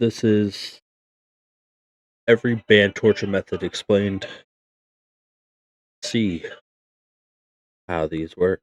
This is every banned torture method explained. See how these work.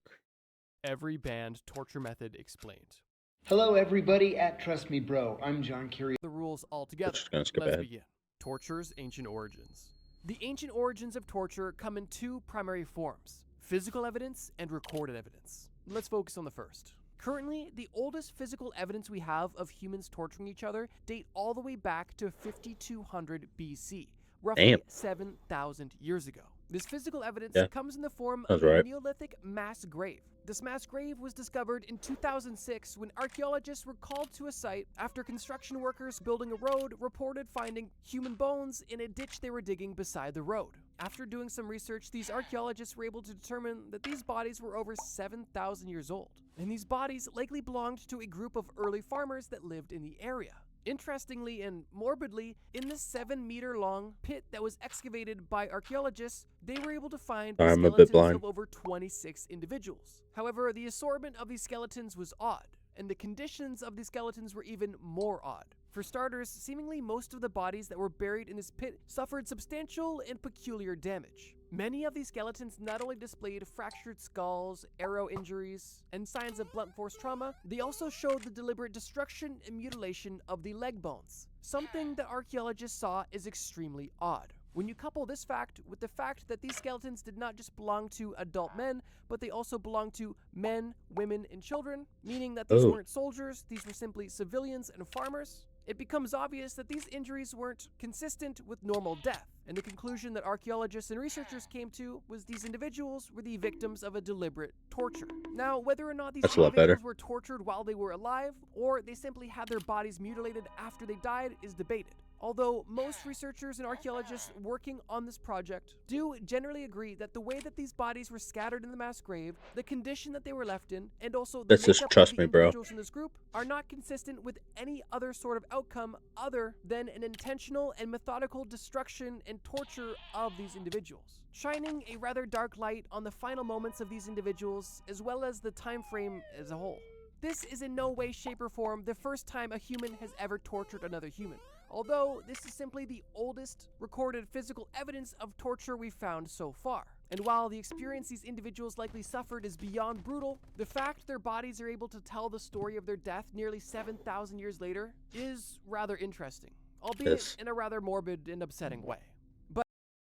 Every banned torture method explained. Hello, everybody at Trust Me Bro. I'm John Kiriaku. The rules all together. Just gonna skip Let's ahead. begin. Torture's ancient origins. The ancient origins of torture come in two primary forms: physical evidence and recorded evidence. Let's focus on the first. Currently, the oldest physical evidence we have of humans torturing each other date all the way back to 5200 BC, roughly Damn. 7,000 years ago. This physical evidence Yeah, comes in the form sounds of a right. Neolithic mass grave. This mass grave was discovered in 2006 when archaeologists were called to a site after construction workers building a road reported finding human bones in a ditch they were digging beside the road. After doing some research, these archaeologists were able to determine that these bodies were over 7,000 years old, and these bodies likely belonged to a group of early farmers that lived in the area. Interestingly and morbidly, in this 7-meter-long pit that was excavated by archaeologists, they were able to find the I'm a bit skeletons blind. of over 26 individuals. However, the assortment of these skeletons was odd, and the conditions of these skeletons were even more odd. For starters, seemingly most of the bodies that were buried in this pit suffered substantial and peculiar damage. Many of these skeletons not only displayed fractured skulls, arrow injuries, and signs of blunt force trauma, they also showed the deliberate destruction and mutilation of the leg bones, something that archaeologists saw as extremely odd. When you couple this fact with the fact that these skeletons did not just belong to adult men, but they also belonged to men, women, and children, meaning that these Oh. weren't soldiers, these were simply civilians and farmers, it becomes obvious that these injuries weren't consistent with normal death, and the conclusion that archaeologists and researchers came to was these individuals were the victims of a deliberate torture. Now, whether or not these That's a lot better. individuals were tortured while they were alive, or they simply had their bodies mutilated after they died, is debated. Although most researchers and archaeologists working on this project do generally agree that the way that these bodies were scattered in the mass grave, the condition that they were left in, and also the That's just makeup trust of the me, bro. individuals in this group are not consistent with any other sort of outcome other than an intentional and methodical destruction and torture of these individuals, shining a rather dark light on the final moments of these individuals as well as the time frame as a whole. This is in no way, shape, or form the first time a human has ever tortured another human, although this is simply the oldest recorded physical evidence of torture we've found so far. And while the experience these individuals likely suffered is beyond brutal, the fact their bodies are able to tell the story of their death nearly 7,000 years later is rather interesting, albeit Yes. in a rather morbid and upsetting way.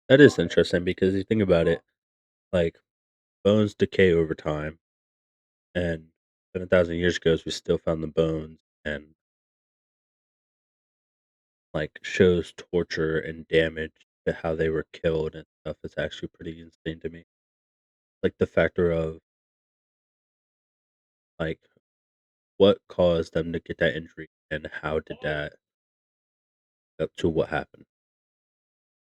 That is interesting because you think about it, like bones decay over time, and 7,000 years ago, we still found the bones, and like shows torture and damage to how they were killed and stuff is actually pretty insane to me. Like the factor of like what caused them to get that injury and how did that up to what happened.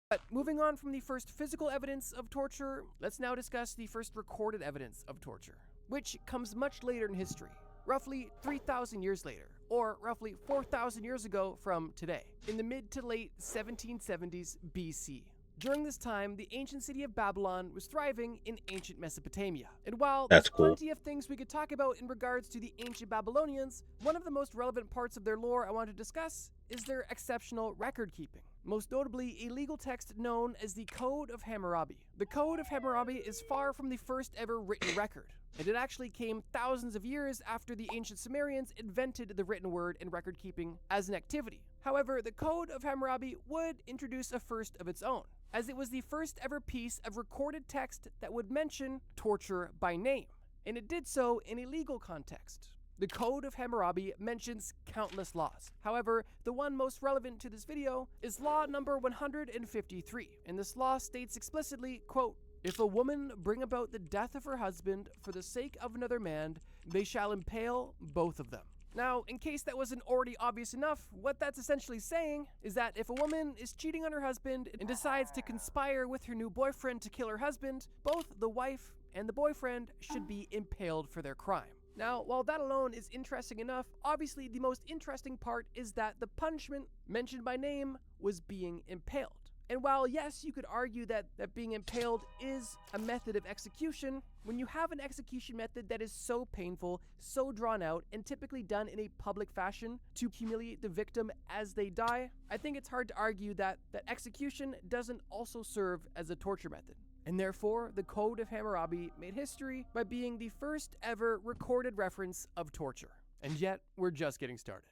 But moving on from the first physical evidence of torture, let's now discuss the first recorded evidence of torture, which comes much later in history, roughly 3,000 years later, or roughly 4,000 years ago from today, in the mid to late 1770s BC. During this time, the ancient city of Babylon was thriving in ancient Mesopotamia. And while That's there's cool. plenty of things we could talk about in regards to the ancient Babylonians, one of the most relevant parts of their lore I want to discuss is their exceptional record keeping. Most notably, a legal text known as the Code of Hammurabi. The Code of Hammurabi is far from the first ever written record, and it actually came thousands of years after the ancient Sumerians invented the written word and record keeping as an activity. However, the Code of Hammurabi would introduce a first of its own, as it was the first ever piece of recorded text that would mention torture by name, and it did so in a legal context. The Code of Hammurabi mentions countless laws. However, the one most relevant to this video is law number 153, and this law states explicitly, quote, "If a woman bring about the death of her husband for the sake of another man, they shall impale both of them." Now, in case that wasn't already obvious enough, what that's essentially saying is that if a woman is cheating on her husband and decides to conspire with her new boyfriend to kill her husband, both the wife and the boyfriend should be impaled for their crime. Now, while that alone is interesting enough, obviously the most interesting part is that the punishment mentioned by name was being impaled. And while, yes, you could argue that being impaled is a method of execution, when you have an execution method that is so painful, so drawn out, and typically done in a public fashion to humiliate the victim as they die, I think it's hard to argue that execution doesn't also serve as a torture method. And therefore, the Code of Hammurabi made history by being the first ever recorded reference of torture. And yet, we're just getting started.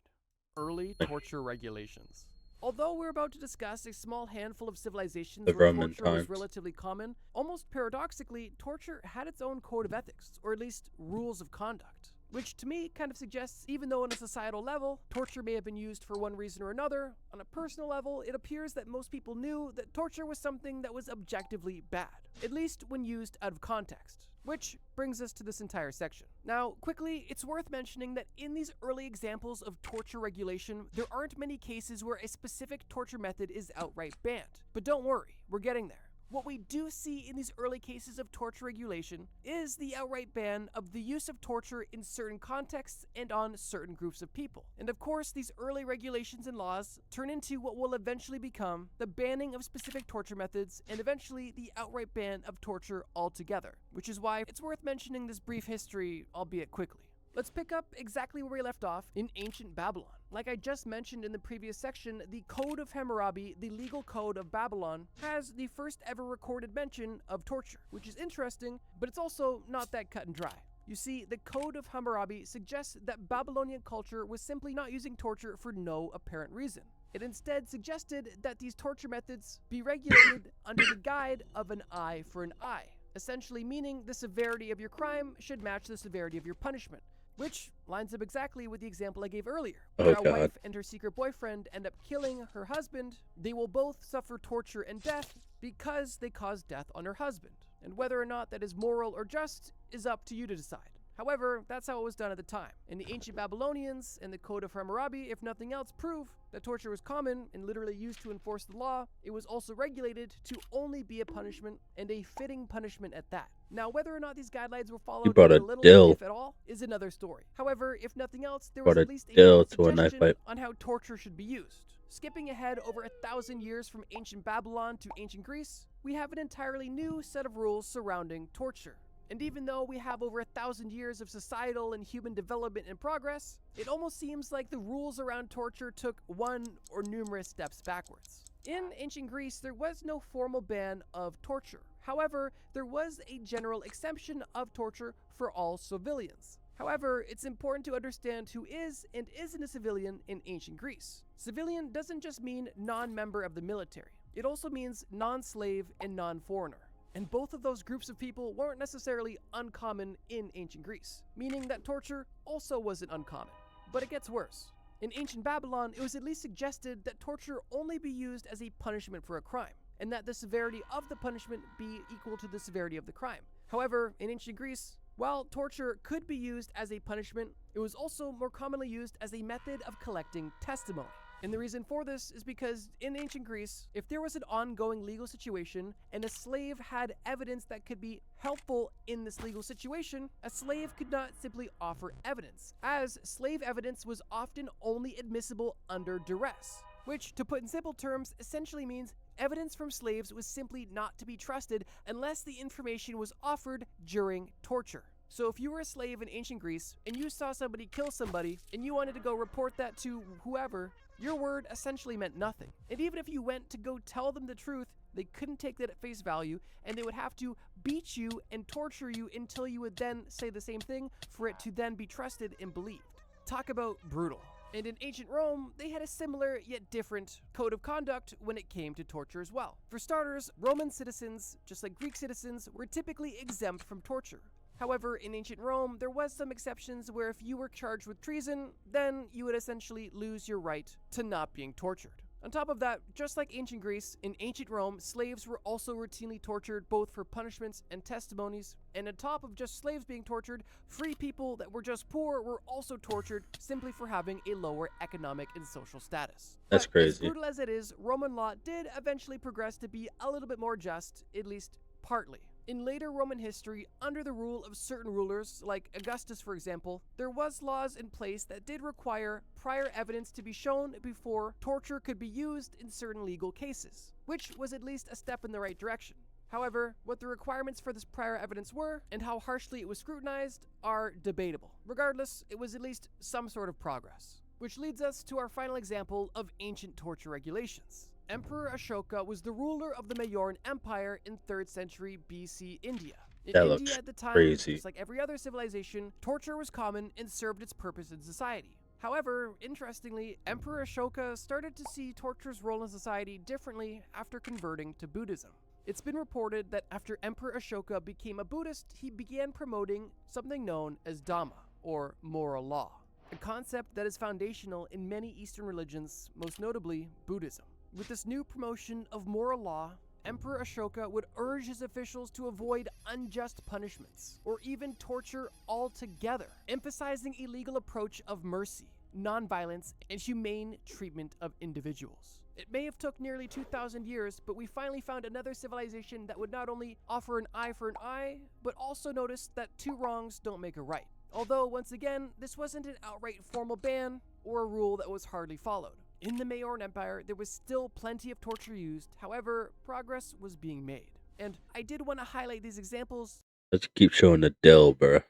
Early torture regulations. Although we're about to discuss a small handful of civilizations The where Roman torture was times. relatively common, almost paradoxically, torture had its own code of ethics, or at least rules of conduct. Which to me kind of suggests, even though on a societal level, torture may have been used for one reason or another, on a personal level, it appears that most people knew that torture was something that was objectively bad, at least when used out of context. Which brings us to this entire section. Now, quickly, it's worth mentioning that in these early examples of torture regulation, there aren't many cases where a specific torture method is outright banned. But don't worry, we're getting there. What we do see in these early cases of torture regulation is the outright ban of the use of torture in certain contexts and on certain groups of people. And of course, these early regulations and laws turn into what will eventually become the banning of specific torture methods and eventually the outright ban of torture altogether, which is why it's worth mentioning this brief history, albeit quickly. Let's pick up exactly where we left off in ancient Babylon. Like I just mentioned in the previous section, the Code of Hammurabi, the legal code of Babylon, has the first ever recorded mention of torture, which is interesting, but it's also not that cut and dry. You see, the Code of Hammurabi suggests that Babylonian culture was simply not using torture for no apparent reason. It instead suggested that these torture methods be regulated under the guide of an eye for an eye, essentially meaning the severity of your crime should match the severity of your punishment. Which lines up exactly with the example I gave earlier. Where Oh a God. wife and her secret boyfriend end up killing her husband, they will both suffer torture and death because they caused death on her husband. And whether or not that is moral or just is up to you to decide. However, that's how it was done at the time. And the ancient Babylonians and the Code of Hammurabi, if nothing else, prove that torture was common and literally used to enforce the law. It was also regulated to only be a punishment, and a fitting punishment at that. Now, whether or not these guidelines were You followed brought even a a little, dill. if at all, is another story. However, if nothing else, there was Brought a at least a dill to a knife suggestion fight. on how torture should be used. Skipping ahead over 1,000 years from ancient Babylon to ancient Greece, we have an entirely new set of rules surrounding torture. And even though we have over 1,000 years of societal and human development and progress, it almost seems like the rules around torture took one or numerous steps backwards. In ancient Greece, there was no formal ban of torture. However, there was a general exemption of torture for all civilians. However, it's important to understand who is and isn't a civilian in ancient Greece. Civilian doesn't just mean non-member of the military. It also means non-slave and non-foreigner. And both of those groups of people weren't necessarily uncommon in ancient Greece, meaning that torture also wasn't uncommon. But it gets worse. In ancient Babylon, it was at least suggested that torture only be used as a punishment for a crime, and that the severity of the punishment be equal to the severity of the crime. However, in ancient Greece, while torture could be used as a punishment, it was also more commonly used as a method of collecting testimony. And the reason for this is because in ancient Greece, if there was an ongoing legal situation and a slave had evidence that could be helpful in this legal situation, a slave could not simply offer evidence, as slave evidence was often only admissible under duress. Which, to put in simple terms, essentially means evidence from slaves was simply not to be trusted unless the information was offered during torture. So if you were a slave in ancient Greece and you saw somebody kill somebody and you wanted to go report that to whoever, your word essentially meant nothing. And even if you went to go tell them the truth, they couldn't take that at face value, and they would have to beat you and torture you until you would then say the same thing for it to then be trusted and believed. Talk about brutal. And in ancient Rome, they had a similar yet different code of conduct when it came to torture as well. For starters, Roman citizens, just like Greek citizens, were typically exempt from torture. However, in ancient Rome, there was some exceptions where if you were charged with treason, then you would essentially lose your right to not being tortured. On top of that, just like ancient Greece, in ancient Rome, slaves were also routinely tortured both for punishments and testimonies. And on top of just slaves being tortured, free people that were just poor were also tortured simply for having a lower economic and social status. That's But as crazy. brutal as it is, Roman law did eventually progress to be a little bit more just, at least partly. In later Roman history, under the rule of certain rulers, like Augustus for example, there was laws in place that did require prior evidence to be shown before torture could be used in certain legal cases, which was at least a step in the right direction. However, what the requirements for this prior evidence were and how harshly it was scrutinized are debatable. Regardless, it was at least some sort of progress. Which leads us to our final example of ancient torture regulations. Emperor Ashoka was the ruler of the Mauryan Empire in 3rd century BC India. In That India looks at the time, crazy. just like every other civilization, torture was common and served its purpose in society. However, interestingly, Emperor Ashoka started to see torture's role in society differently after converting to Buddhism. It's been reported that after Emperor Ashoka became a Buddhist, he began promoting something known as Dhamma, or moral law, a concept that is foundational in many Eastern religions, most notably Buddhism. With this new promotion of moral law, Emperor Ashoka would urge his officials to avoid unjust punishments, or even torture altogether, emphasizing a legal approach of mercy, nonviolence, and humane treatment of individuals. It may have took nearly 2,000 years, but we finally found another civilization that would not only offer an eye for an eye, but also notice that two wrongs don't make a right. Although, once again, this wasn't an outright formal ban or a rule that was hardly followed. In the Mauryan Empire, there was still plenty of torture used, however, progress was being made. And I did want to highlight these examples. Let's keep showing the dill, bro.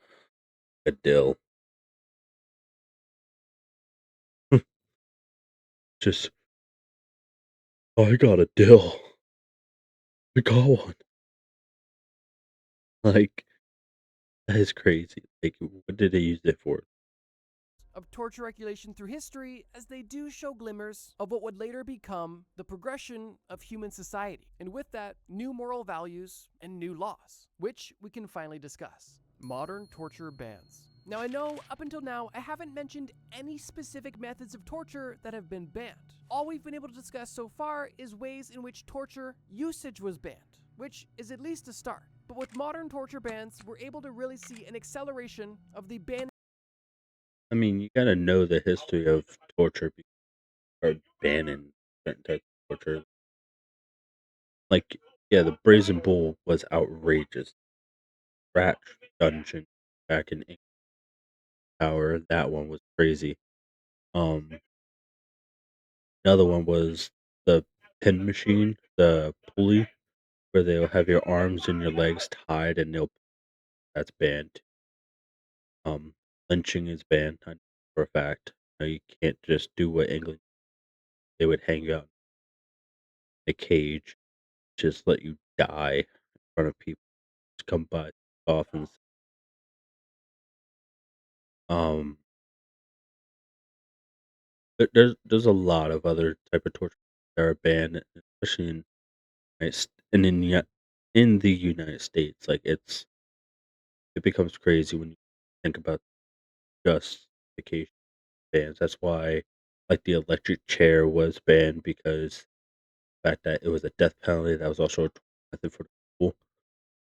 A dill. Just, oh, I got a dill. I got one. Like, that is crazy. Like, what did they use it for? Of torture regulation through history, as they do show glimmers of what would later become the progression of human society, and with that, new moral values and new laws, which we can finally discuss. Modern torture bans. Now I know, up until now, I haven't mentioned any specific methods of torture that have been banned. All we've been able to discuss so far is ways in which torture usage was banned, which is at least a start. But with modern torture bans, we're able to really see an acceleration of the ban. I mean, you gotta know the history of torture or banning certain types of torture. Like, yeah, the Brazen Bull was outrageous. Rat Dungeon back in Ink Tower, that one was crazy. Um, Another one was the pin machine, the pulley, where they'll have your arms and your legs tied, and that's banned. Lynching is banned I know for a fact. You can't just do what England. They would hang you out in a cage, just let you die in front of people. Just come by coffins. Um, there's a lot of other type of torture that are banned, especially in the United States. Like it becomes crazy when you think about justification bans. That's why like the electric chair was banned because the fact that it was a death penalty that was also a method for the people.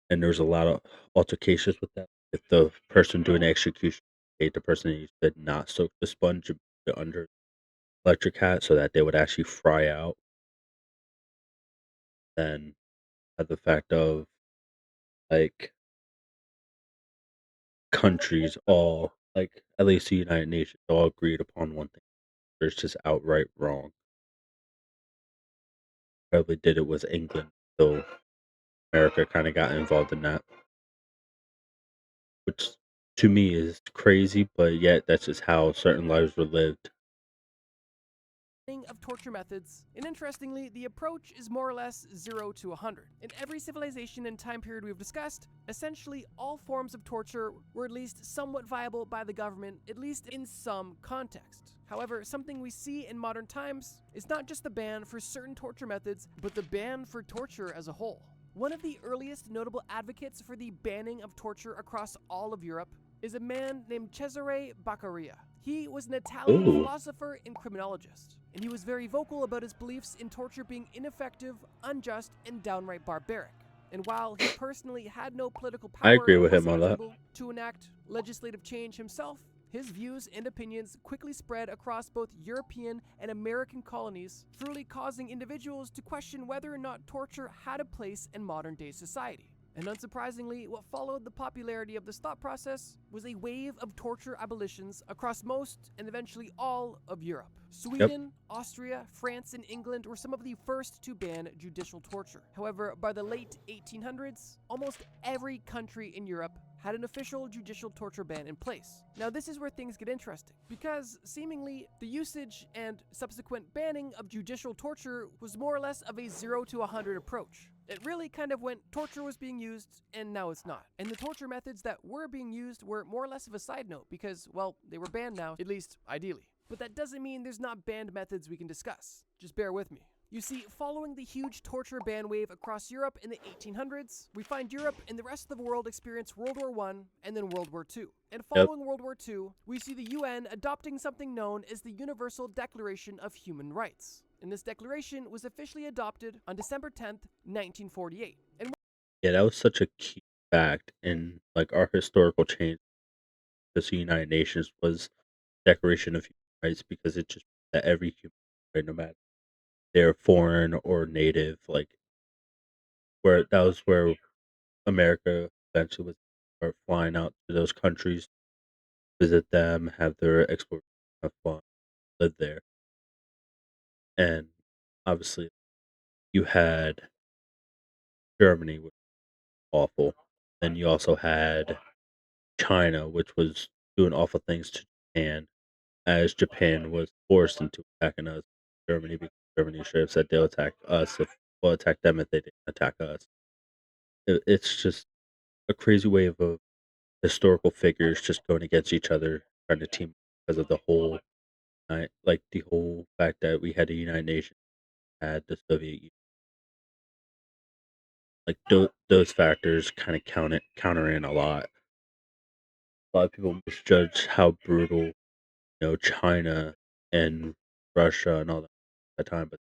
And there was a lot of altercations with that. If the person doing the execution paid the person that said not soak the sponge and put it under electric hat so that they would actually fry out, then the fact of like countries all like at least the United Nations all agreed upon one thing. It's just outright wrong. Probably did it was England, so America kind of got involved in that, which to me is crazy, but yet that's just how certain lives were lived. Of torture methods, and interestingly, the approach is more or less 0 to 100. In every civilization and time period we've discussed, essentially all forms of torture were at least somewhat viable by the government, at least in some context. However, something we see in modern times is not just the ban for certain torture methods, but the ban for torture as a whole. One of the earliest notable advocates for the banning of torture across all of Europe is a man named Cesare Beccaria. He was an Italian Ooh. philosopher and criminologist, and he was very vocal about his beliefs in torture being ineffective, unjust, and downright barbaric. And while he personally had no political I power agree and with him wasn't on that. able to enact legislative change himself, his views and opinions quickly spread across both European and American colonies, truly causing individuals to question whether or not torture had a place in modern-day society. And unsurprisingly, what followed the popularity of this thought process was a wave of torture abolitions across most and eventually all of Europe. Yep. Sweden, Austria, France, and England were some of the first to ban judicial torture. However, by the late 1800s, almost every country in Europe had an official judicial torture ban in place. Now, this is where things get interesting, because seemingly the usage and subsequent banning of judicial torture was more or less of a 0 to 100 approach. It really kind of went torture was being used and now it's not. And the torture methods that were being used were more or less of a side note because, well, they were banned now, at least ideally. But that doesn't mean there's not banned methods we can discuss. Just bear with me. You see, following the huge torture ban wave across Europe in the 1800s, we find Europe and the rest of the world experience World War I and then World War II. And Yep. following World War II, we see the UN adopting something known as the Universal Declaration of Human Rights. And this declaration was officially adopted on December 10th, 1948. And Yeah, that was such a key fact in like our historical change. Because the United Nations was Declaration of Human Rights because it just that every human right, no matter they're foreign or native, like where that was where America eventually was start flying out to those countries, visit them, have their exploration, have fun, live there, and obviously you had Germany, which was awful. Then you also had China, which was doing awful things to Japan, as Japan was forced into attacking us, Germany, because Germany should have said they'll attack us if we'll attack them if they didn't attack us. It's just a crazy wave of historical figures just going against each other, trying to team because of the whole like the whole fact that we had the United Nations, had the Soviet Union, like those factors kind of counter in a lot. A lot of people misjudge how brutal China and Russia and all that at the time, but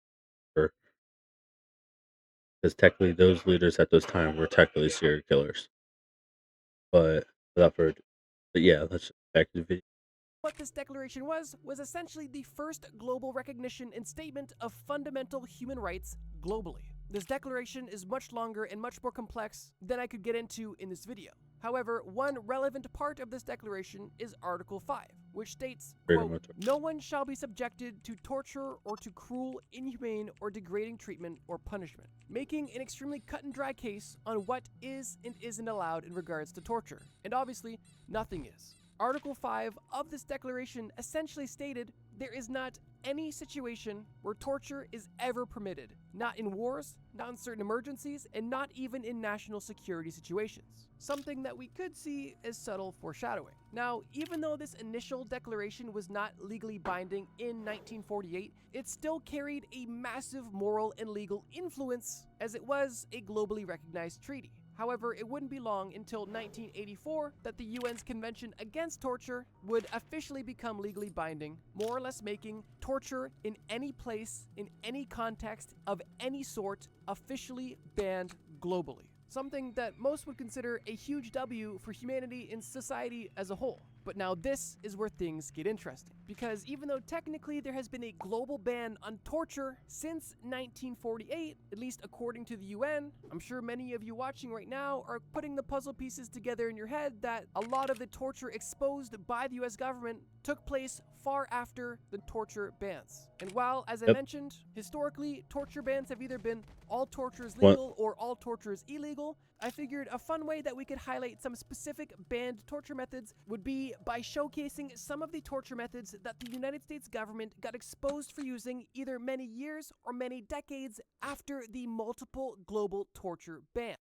because technically those leaders at those time were technically serial killers. But without further, but yeah, let's back to the video. what this declaration was essentially the first global recognition and statement of fundamental human rights globally. This declaration is much longer and much more complex than I could get into in this video. However, one relevant part of this declaration is Article 5, which states, Freedom quote, of torture. "No one shall be subjected to torture or to cruel, inhumane, or degrading treatment or punishment," making an extremely cut and dry case on what is and isn't allowed in regards to torture. And obviously, nothing is. Article 5 of this declaration essentially stated there is not any situation where torture is ever permitted, not in wars, not in certain emergencies, and not even in national security situations. Something that we could see as subtle foreshadowing. Now, even though this initial declaration was not legally binding in 1948, it still carried a massive moral and legal influence as it was a globally recognized treaty. However, it wouldn't be long until 1984 that the UN's Convention Against Torture would officially become legally binding, more or less making torture in any place, in any context, of any sort, officially banned globally. Something that most would consider a huge W for humanity and society as a whole. But now this is where things get interesting, because even though technically there has been a global ban on torture since 1948, at least according to the UN, I'm sure many of you watching right now are putting the puzzle pieces together in your head that a lot of the torture exposed by the US government took place far after the torture bans. And while, as I Yep. mentioned, historically, torture bans have either been all torture is One, legal or all torture is illegal, I figured a fun way that we could highlight some specific banned torture methods would be by showcasing some of the torture methods that the United States government got exposed for using either many years or many decades after the multiple global torture ban.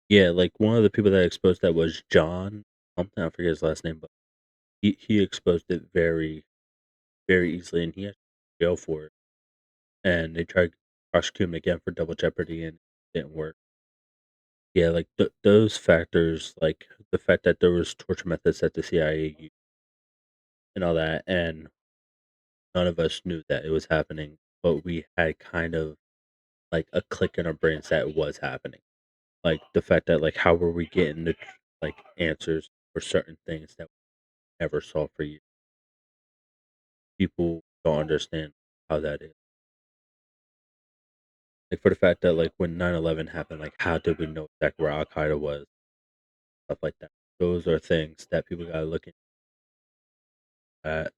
yeah, like one of the people that exposed that was John something. I forget his last name, but he exposed it very easily, and he had to jail for it. And they tried to prosecute him again for double jeopardy, and it didn't work. Yeah, like those factors, like the fact that there was torture methods that the CIA used and all that, and none of us knew that it was happening, but we had kind of like a click in our brains that it was happening. Like the fact that like how were we getting the like answers for certain things that we never saw for years. People don't understand how that is. Like for the fact that like when 9/11 happened, like how did we know exactly where Al Qaeda was, stuff like that. Those are things that people gotta look at.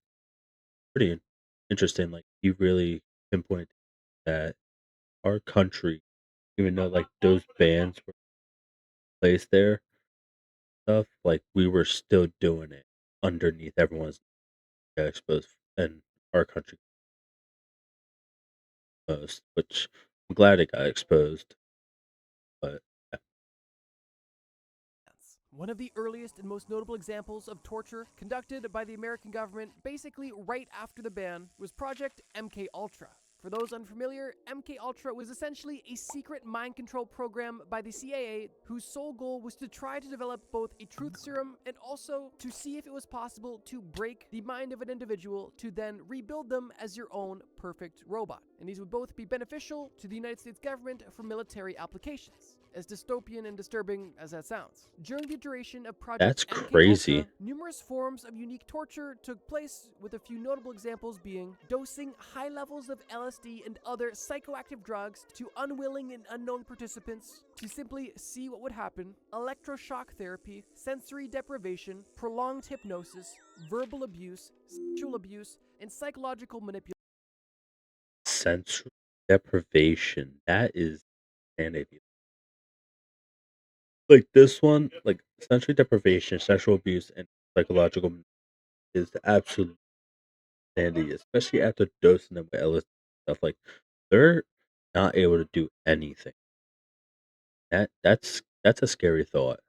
Pretty interesting. Like he really pinpointed that our country, even though like those bands were placed there, stuff like we were still doing it underneath everyone's exposed, and our country most, which I'm glad it got exposed. But yeah, One of the earliest and most notable examples of torture conducted by the American government basically right after the ban was Project MK Ultra. For those unfamiliar, MK Ultra was essentially a secret mind control program by the CIA whose sole goal was to try to develop both a truth serum and also to see if it was possible to break the mind of an individual to then rebuild them as your own perfect robot. And these would both be beneficial to the United States government for military applications. As dystopian and disturbing as that sounds. During the duration of Project that's MK crazy. Ultra, numerous forms of unique torture took place, with a few notable examples being dosing high levels of LSD and other psychoactive drugs to unwilling and unknown participants to simply see what would happen, electroshock therapy, sensory deprivation, prolonged hypnosis, verbal abuse, sexual abuse, and psychological manipulation. Sensory deprivation. That is insanity. Like this one, like sensory deprivation, sexual abuse, and psychological is absolute insanity, especially after dosing them with LSD stuff. Like they're not able to do anything. That's a scary thought.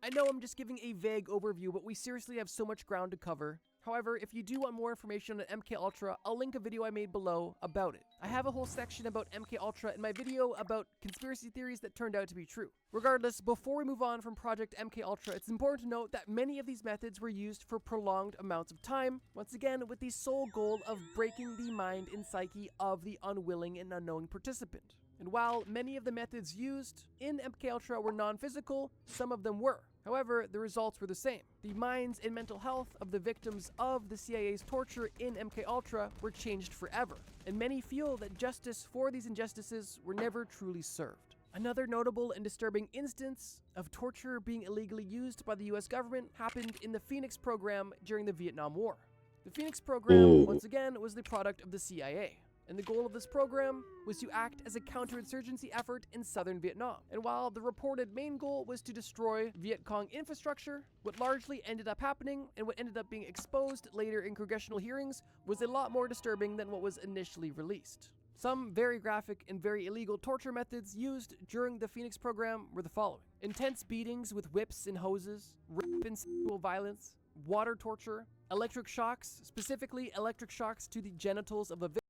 I know I'm just giving a vague overview, but we seriously have so much ground to cover. However, if you do want more information on MK Ultra, I'll link a video I made below about it. I have a whole section about MK Ultra in my video about conspiracy theories that turned out to be true. Regardless, before we move on from Project MK Ultra, it's important to note that many of these methods were used for prolonged amounts of time, once again with the sole goal of breaking the mind and psyche of the unwilling and unknowing participant. And while many of the methods used in MK Ultra were non-physical, some of them were. However, the results were the same. The minds and mental health of the victims of the CIA's torture in MK Ultra were changed forever, and many feel that justice for these injustices were never truly served. Another notable and disturbing instance of torture being illegally used by the US government happened in the Phoenix program during the Vietnam War. The Phoenix program, Ooh, once again, was the product of the CIA. And the goal of this program was to act as a counterinsurgency effort in southern Vietnam. And while the reported main goal was to destroy Viet Cong infrastructure, what largely ended up happening and what ended up being exposed later in congressional hearings was a lot more disturbing than what was initially released. Some very graphic and very illegal torture methods used during the Phoenix program were the following: intense beatings with whips and hoses, rape and sexual violence, water torture, electric shocks, specifically electric shocks to the genitals of a victim.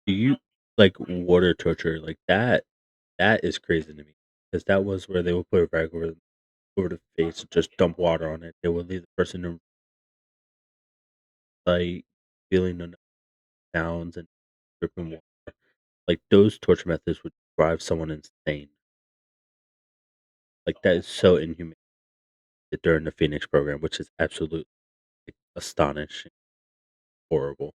do you like water torture like that? That is crazy to me because that was where they would put a rag over the face and just dump water on it. They would leave the person in sight, feeling the sounds and dripping water. Like those torture methods would drive someone insane. Like that is so inhumane during the Phoenix program, which is absolutely like, astonishing, horrible.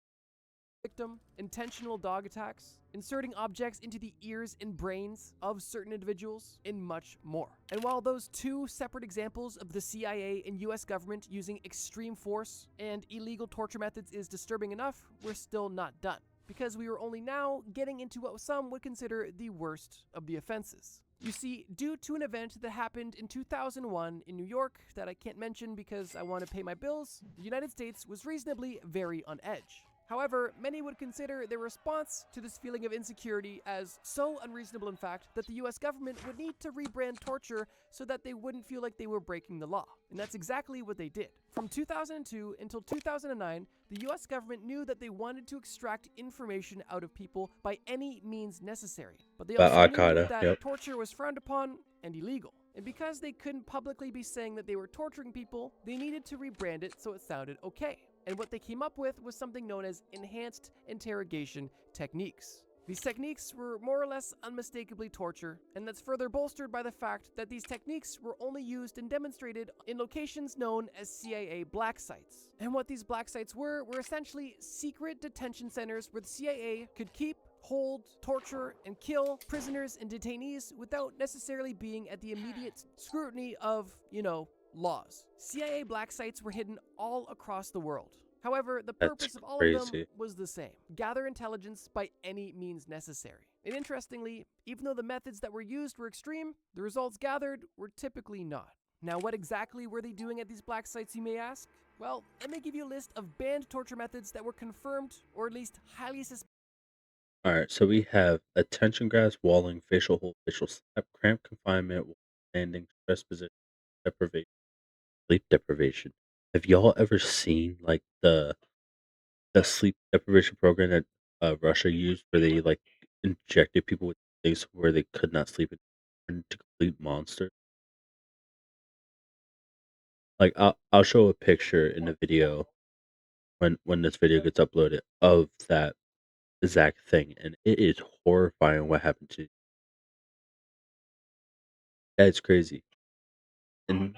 Victim, intentional dog attacks, inserting objects into the ears and brains of certain individuals, and much more. And while those two separate examples of the CIA and US government using extreme force and illegal torture methods is disturbing enough, we're still not done, because we are only now getting into what some would consider the worst of the offenses. You see, due to an event that happened in 2001 in New York that I can't mention because I want to pay my bills, the United States was reasonably very on edge. However, many would consider their response to this feeling of insecurity as so unreasonable, in fact, that the US government would need to rebrand torture so that they wouldn't feel like they were breaking the law. And that's exactly what they did. From 2002 until 2009, the US government knew that they wanted to extract information out of people by any means necessary. But they About also Al knew Qaeda, that yep. torture was frowned upon and illegal. And because they couldn't publicly be saying that they were torturing people, they needed to rebrand it so it sounded okay. And what they came up with was something known as enhanced interrogation techniques. These techniques were more or less unmistakably torture, and that's further bolstered by the fact that these techniques were only used and demonstrated in locations known as CIA black sites. And what these black sites were essentially secret detention centers where the CIA could keep, hold, torture, and kill prisoners and detainees without necessarily being at the immediate scrutiny of, laws. CIA black sites were hidden all across the world. However, the That's purpose of all of them crazy. was the same: gather intelligence by any means necessary. And interestingly, even though the methods that were used were extreme, the results gathered were typically not. Now, what exactly were they doing at these black sites, you may ask? Well, let me give you a list of banned torture methods that were confirmed or at least highly suspected. All right, so we have attention grasp, walling, facial hold, facial slap, cramp confinement, standing, stress position, deprivation, sleep deprivation. Have y'all ever seen like the sleep deprivation program that Russia used, where they like injected people with things where they could not sleep and turned into complete monsters? Like I'll show a picture in the video when this video gets uploaded of that exact thing, and it is horrifying what happened to. That's crazy. And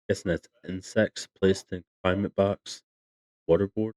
guessing that's insects placed in confinement box, waterboard.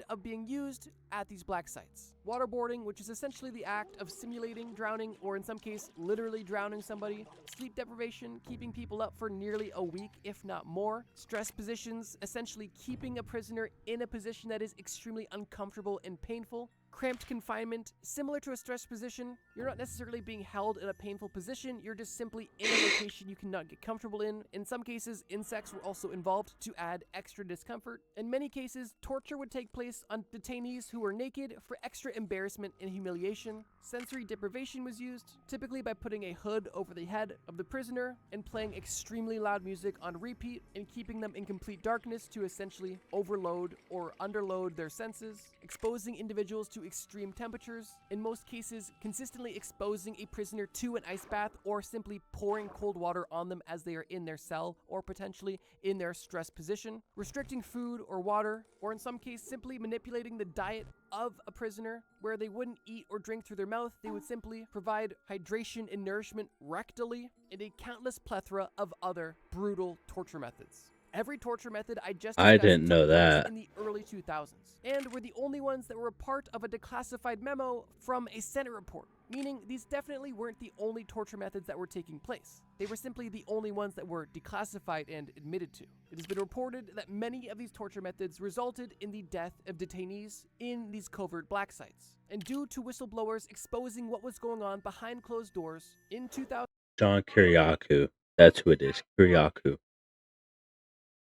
Of being used at these black sites. Waterboarding, which is essentially the act of simulating drowning, or in some case, literally drowning somebody. Sleep deprivation, keeping people up for nearly a week, if not more. Stress positions, essentially keeping a prisoner in a position that is extremely uncomfortable and painful. Cramped confinement, similar to a stress position. You're not necessarily being held in a painful position, you're just simply in a location you cannot get comfortable in. In some cases, insects were also involved to add extra discomfort. In many cases, torture would take place on detainees who were naked for extra embarrassment and humiliation. Sensory deprivation was used, typically by putting a hood over the head of the prisoner and playing extremely loud music on repeat and keeping them in complete darkness to essentially overload or underload their senses. Exposing individuals to extreme temperatures, in most cases consistently exposing a prisoner to an ice bath or simply pouring cold water on them as they are in their cell or potentially in their stress position. Restricting food or water, or in some cases simply manipulating the diet of a prisoner, where they wouldn't eat or drink through their mouth, they would simply provide hydration and nourishment rectally, and a countless plethora of other brutal torture methods. Every torture method I just I discussed didn't know took place that. in the early 2000s, and were the only ones that were a part of a declassified memo from a Senate report, meaning these definitely weren't the only torture methods that were taking place. They were simply the only ones that were declassified and admitted to. It has been reported that many of these torture methods resulted in the death of detainees in these covert black sites. And due to whistleblowers exposing what was going on behind closed doors, in 2000, John Kiriaku. That's who it is. Kiriaku.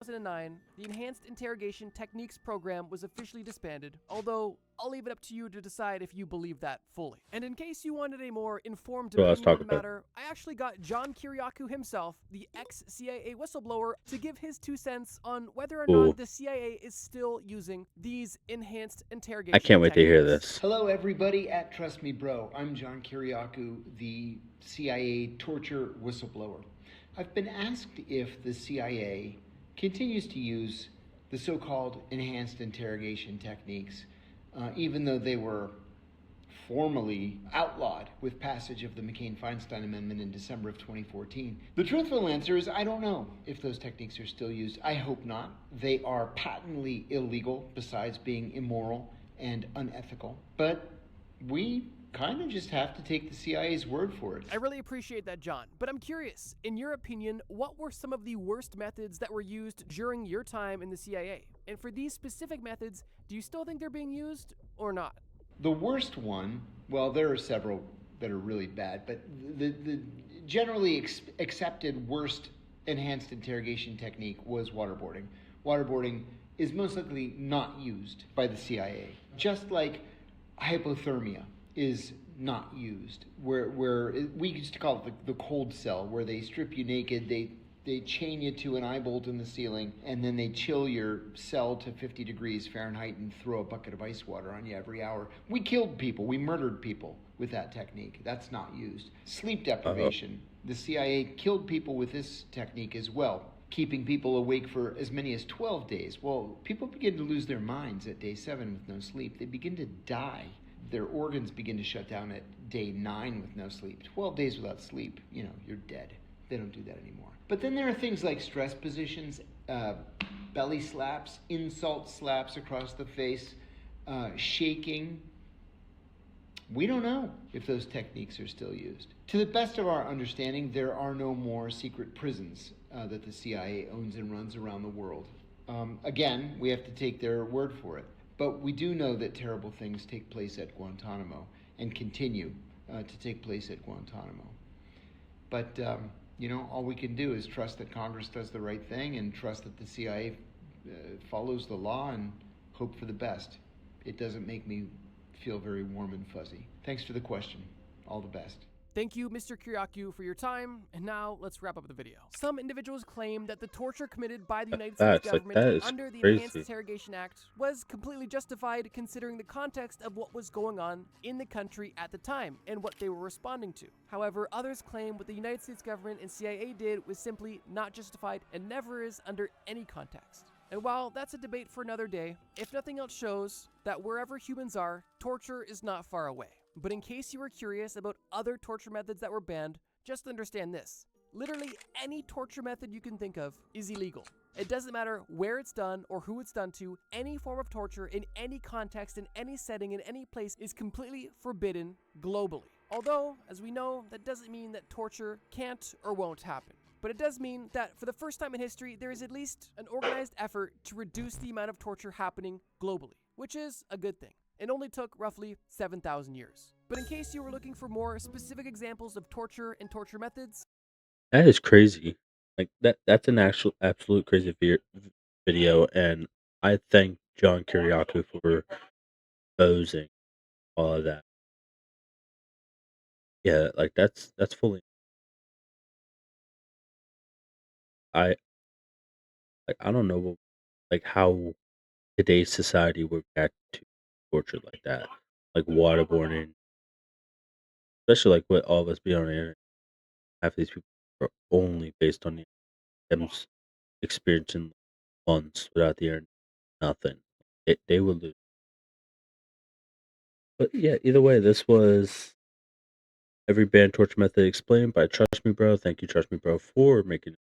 2009, the Enhanced Interrogation Techniques program was officially disbanded, although I'll leave it up to you to decide if you believe that fully. And in case you wanted a more informed Who I was opinion on talking the about. matter, I actually got John Kiriaku himself, the ex-CIA whistleblower, to give his 2 cents on whether or Ooh, not the CIA is still using these enhanced I interrogation can't wait to hear techniques. this. Hello, everybody at Trust Me Bro. I'm John Kiriaku, the CIA torture whistleblower. I've been asked if the CIA continues to use the so called enhanced interrogation techniques, even though they were formally outlawed with passage of the McCain-Feinstein Amendment in December of 2014. The truthful answer is I don't know if those techniques are still used. I hope not. They are patently illegal, besides being immoral and unethical. But we kind of just have to take the CIA's word for it. I really appreciate that, John, but I'm curious, in your opinion, what were some of the worst methods that were used during your time in the CIA? And for these specific methods, do you still think they're being used or not? The worst one, well, there are several that are really bad, but the generally accepted worst enhanced interrogation technique was waterboarding. Waterboarding is most likely not used by the CIA, just like hypothermia is not used, where we used to call it the cold cell, where they strip you naked, they chain you to an eye bolt in the ceiling, and then they chill your cell to 50 degrees Fahrenheit and throw a bucket of ice water on you every hour. We killed people, we murdered people with that technique. That's not used. Sleep Uh, deprivation. The CIA killed people with this technique as well. keeping people awake for as many as 12 days. Well, people begin to lose their minds at day 7 with no sleep. They begin to die. Their organs begin to shut down at day 9 with no sleep. 12 days without sleep, you're dead. They don't do that anymore. But then there are things like stress positions, belly slaps, insult slaps across the face, shaking. We don't know if those techniques are still used. To the best of our understanding, there are no more secret prisons that the CIA owns and runs around the world. Again, we have to take their word for it. But we do know that terrible things take place at Guantanamo and continue to take place at Guantanamo. But, all we can do is trust that Congress does the right thing and trust that the CIA follows the law and hope for the best. It doesn't make me feel very warm and fuzzy. Thanks for the question. All the best. Thank you, Mr. Kiriaku, for your time, and now let's wrap up the video. Some individuals claim that the torture committed by the United States Facts, like government that is under the Enhanced crazy. Interrogation Act was completely justified considering the context of what was going on in the country at the time and what they were responding to. However, others claim what the United States government and CIA did was simply not justified and never is under any context. And while that's a debate for another day, if nothing else shows that wherever humans are, torture is not far away. But in case you were curious about other torture methods that were banned, just understand this. Literally any torture method you can think of is illegal. It doesn't matter where it's done or who it's done to, any form of torture in any context, in any setting, in any place is completely forbidden globally. Although, as we know, that doesn't mean that torture can't or won't happen. But it does mean that for the first time in history, there is at least an organized effort to reduce the amount of torture happening globally, which is a good thing. It only took roughly 7,000 years. But in case you were looking for more specific examples of torture and torture methods, That is crazy. Like that's an actual absolute crazy video, and I thank John Kiriaku for posing all of that. Yeah, like that's fully. I I don't know like how today's society would react to torture like that, like waterboarding, especially like with all of us being on the internet. Half these people are only based on them experiencing months without the internet, nothing. They would lose. But yeah, either way, this was every banned torture method explained by Trust Me Bro. Thank you, Trust Me Bro, for making